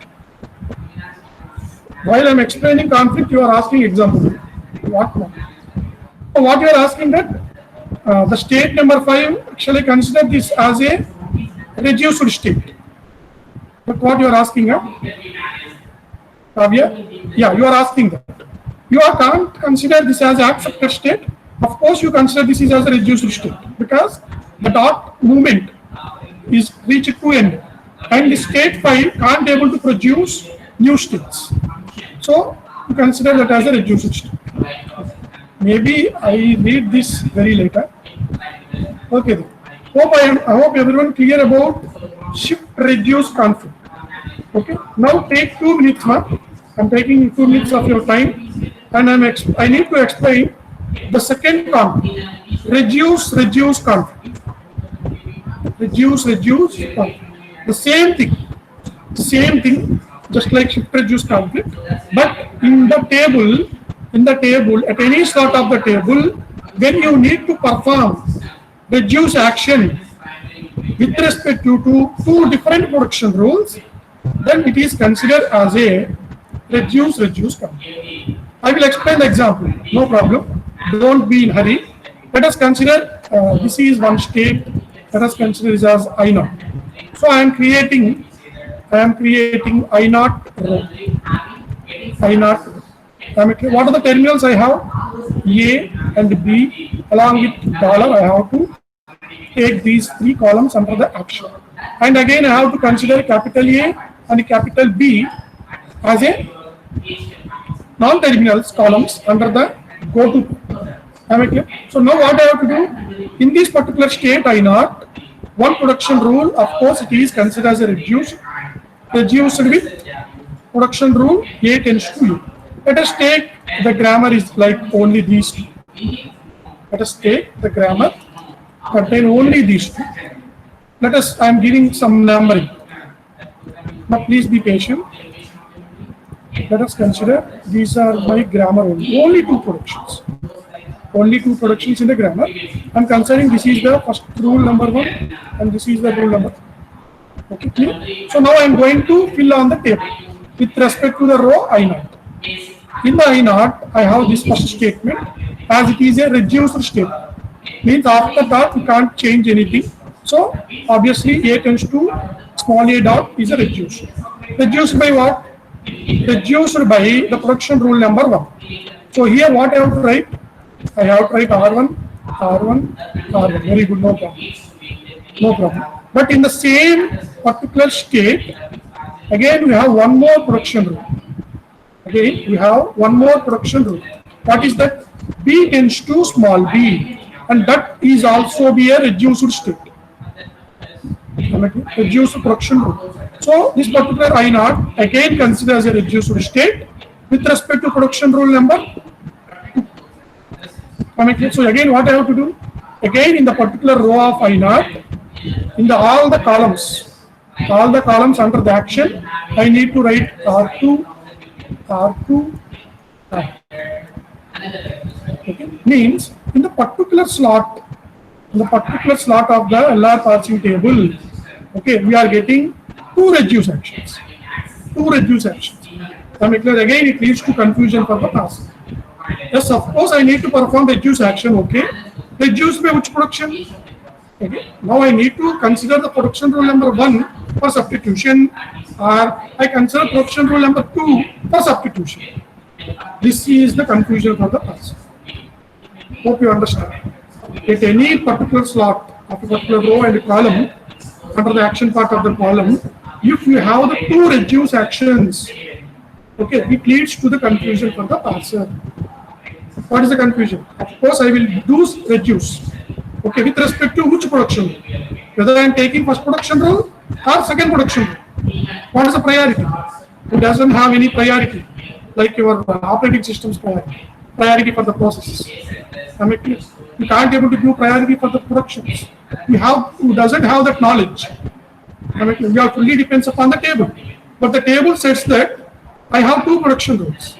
While I am explaining conflict, you are asking example. What now? So what you are asking that the state number 5 actually consider this as a reduced state. But what you are asking, Kavya? Yeah, you are asking that. You can't consider this as accepted state. Of course, you consider this is as a reduced state because the dot movement is reached to end, and the state 5 can't able to produce new states. So you consider that as a reduced state. Maybe I read this very later. Okay. Then. I hope everyone clear about shift reduce conflict. Okay. Now take 2 minutes, ma'am. I'm taking 2 minutes of your time, and I need to explain the second conflict. Reduce conflict. Reduce conflict. The same thing, just like shift reduce conflict, but in the table, at any slot of the table, when you need to perform reduce action with respect to two different production rules, then it is considered as a reduce conflict. I will explain the example, no problem. Don't be in hurry. Let us consider this is one state. Let us consider this as I0. So I am creating I0 row. I0. What are the terminals I have? A and B along with dollar. I have to take these 3 columns under the action. And again, I have to consider capital A and capital B as a non-terminals columns under the go-to. Am I clear? So now what I have to do? In this particular state I0, one production rule, of course, it is considered as a reduced with production rule A tends to U. Let us take the grammar is like only these 2. Let us take the grammar contain only these 2. I am giving some numbering. Now please be patient. Let us consider these are my grammar only. Only two productions. Only two productions in the grammar. I'm considering this is the first rule number 1 and this is the rule number 2. Okay, clear? So now I'm going to fill on the table with respect to the row I0. In the I0, I have this first statement as it is a reduced statement. Means after that we can't change anything. So obviously A tends to small a dot is a reduced. Reduced by what? Reduced by the production rule number 1. So here what I have to write? I have to write R1, R1, R1. Very good, no problem. No problem. But in the same particular state, again we have one more production rule. Again we have one more production rule. What is that? B tends to small b, and that is also be a reduced state. Reduced production rule. So this particular I0 again considered as a reduced state with respect to production rule number 2. So again what I have to do? Again in the particular row of I0, in the all the columns under the action, I need to write R2, R2, R. Okay. Means in the particular slot of the LR parsing table, okay, we are getting two reduce actions. Again, it leads to confusion for the parser. Yes, of course, I need to perform reduce action. Okay, reduce by which production? Okay. Now I need to consider the production rule number 1 for substitution, or I consider production rule number 2 for substitution. This is the confusion for the parser. Hope you understand. At any particular slot of a particular row and a column, under the action part of the column, if you have the two reduce actions, okay, it leads to the confusion for the parser. What is the confusion? Of course, I will do reduce. Okay, with respect to which production rule? Whether I am taking first production rule or second production rule. What is the priority? It doesn't have any priority, like your operating system's priority. Priority for the processes. You can't able to give priority for the productions. Who doesn't have that knowledge. We are fully depends upon the table. But the table says that I have two production rules.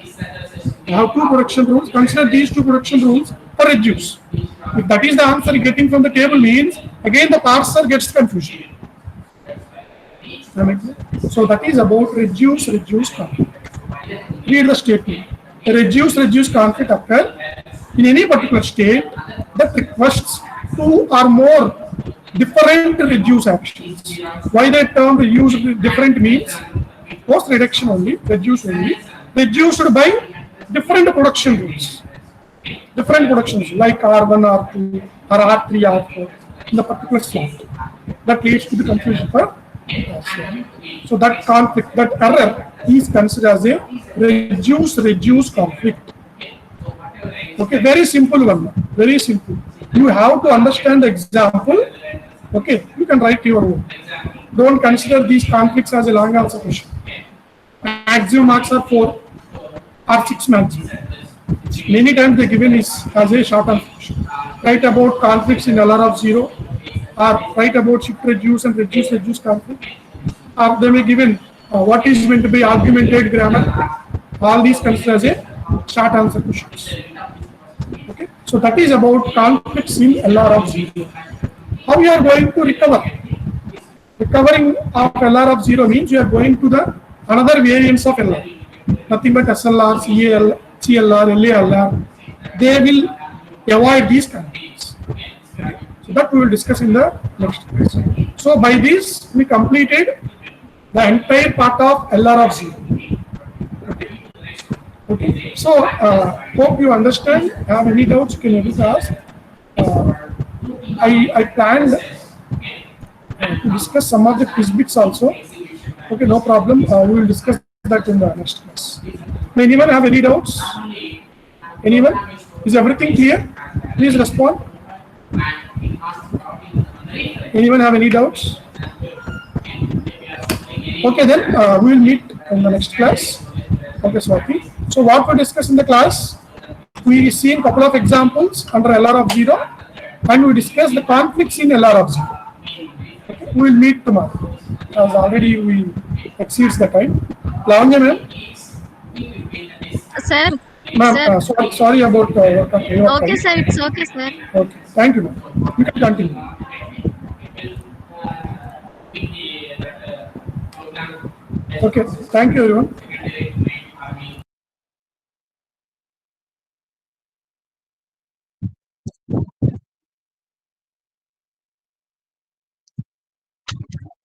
Consider these two production rules for reduce. If that is the answer getting from the table means, again the parser gets confusion. So that is about reduce conflict. Read the statement. A reduce conflict occur in any particular state that requests two or more different reduce actions. Why that term reduce different means? Post reduction only, reduced by different production rules. Like R1, R2, or R3, R4 in the particular slot. That leads to the confusion for parser. So that conflict, that error is considered as a reduce conflict. Okay, very simple one. Very simple. You have to understand the example. Okay, you can write your own. Don't consider these conflicts as a long answer question. Maximum marks are 4 or 6 maximum. Many times they given is as a short answer question. Write about conflicts in LR of 0, or write about shift reduce and reduce conflict. Or they may given what is meant to be argumented grammar. All these considered as a short answer questions. Okay, so that is about conflicts in LR of 0. How you are going to recover? Recovering of LR of 0 means you are going to the another variants of LR. Nothing but SLR, CLR, LALR. They will avoid these conflicts. So that we will discuss in the next class. So by this we completed the entire part of LR of 0. Okay. So hope you understand. Have any doubts you can able to ask. I planned to discuss some of the quiz bits also. Okay, no problem. We will discuss that in the next class. May anyone have any doubts? Anyone? Is everything clear? Please respond. Anyone have any doubts? Okay, then we will meet in the next class. Okay, Swati. So what we discussed in the class, we seen a couple of examples under LR of 0, and we discussed the conflicts in LR of 0. Okay, we will meet tomorrow. as already we exceeds the time. Lavanya ma'am, Sir. ma'am, Sir. sorry about your time. Okay, sir. It's okay, sir. Okay, thank you, ma'am. You can continue. Okay, thank you, everyone.